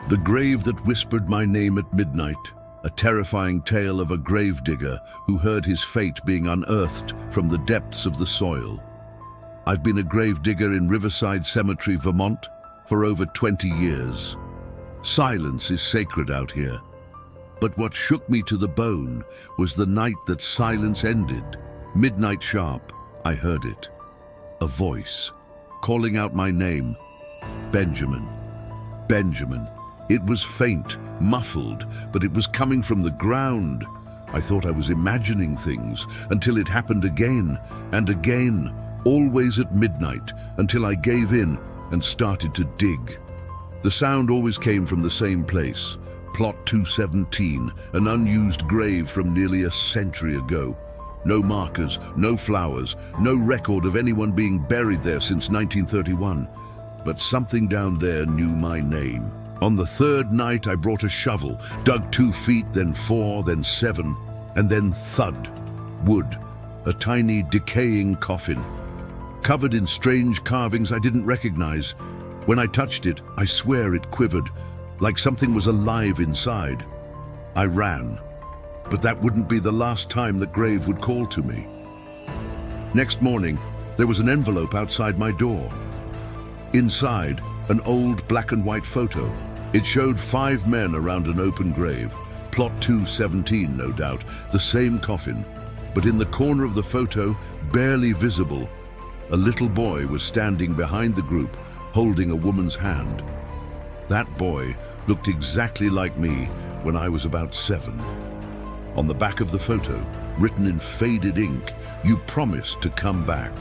The grave that whispered my name at midnight, a terrifying tale of a gravedigger who heard his fate being unearthed from the depths of the soil. I've been a gravedigger in Riverside Cemetery, Vermont, for over 20 years. Silence is sacred out here. But what shook me to the bone was the night that silence ended. Midnight sharp, I heard it. A voice, calling out my name. Benjamin. Benjamin. It was faint, muffled, but it was coming from the ground. I thought I was imagining things until it happened again and again, always at midnight, until I gave in and started to dig. The sound always came from the same place, Plot 217, an unused grave from nearly a century ago. No markers, no flowers, no record of anyone being buried there since 1931. But something down there knew my name. On the third night, I brought a shovel, dug 2 feet, then 4, then 7, and then thud. Wood, a tiny decaying coffin, covered in strange carvings I didn't recognize. When I touched it, I swear it quivered, like something was alive inside. I ran, but that wouldn't be the last time the grave would call to me. Next morning, there was an envelope outside my door. Inside, an old black and white photo. It showed 5 men around an open grave. Plot 217, no doubt, the same coffin. But in the corner of the photo, barely visible, a little boy was standing behind the group, holding a woman's hand. That boy looked exactly like me when I was about 7. On the back of the photo, written in faded ink, "You promised to come back."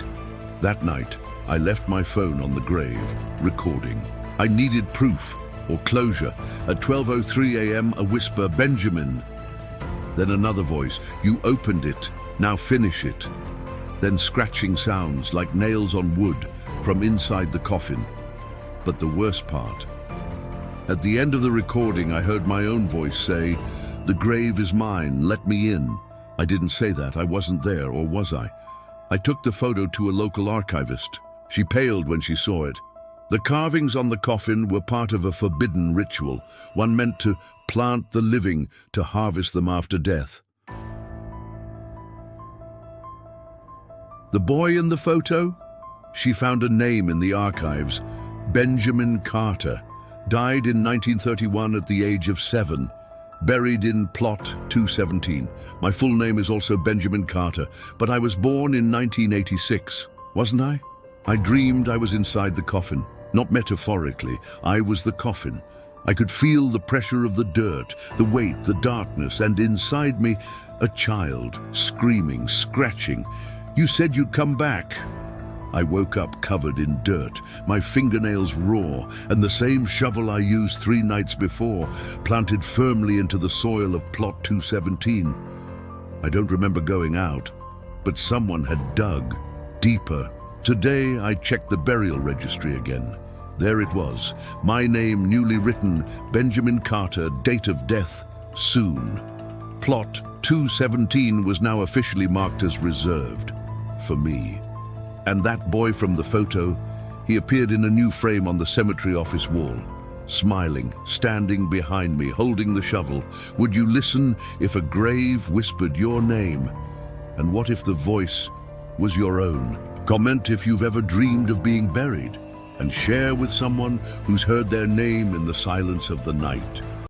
That night, I left my phone on the grave, recording. I needed proof or closure. At 12:03 a.m., a whisper, "Benjamin." Then another voice, "You opened it, now finish it." Then scratching sounds like nails on wood from inside the coffin. But the worst part, at the end of the recording, I heard my own voice say, "The grave is mine, let me in." I didn't say that, I wasn't there, or was I? I took the photo to a local archivist. She paled when she saw it. The carvings on the coffin were part of a forbidden ritual, one meant to plant the living to harvest them after death. The boy in the photo? She found a name in the archives, Benjamin Carter, died in 1931 at the age of 7, buried in Plot 217. My full name is also Benjamin Carter, but I was born in 1986, wasn't I? I dreamed I was inside the coffin, not metaphorically. I was the coffin. I could feel the pressure of the dirt, the weight, the darkness, and inside me, a child, screaming, scratching. "You said you'd come back." I woke up covered in dirt, my fingernails raw, and the same shovel I used 3 nights before, planted firmly into the soil of Plot 217. I don't remember going out, but someone had dug deeper. Today, I checked the burial registry again. There it was, my name newly written, Benjamin Carter, date of death, soon. Plot 217 was now officially marked as reserved for me. And that boy from the photo, he appeared in a new frame on the cemetery office wall, smiling, standing behind me, holding the shovel. Would you listen if a grave whispered your name? And what if the voice was your own? Comment if you've ever dreamed of being buried, and share with someone who's heard their name in the silence of the night.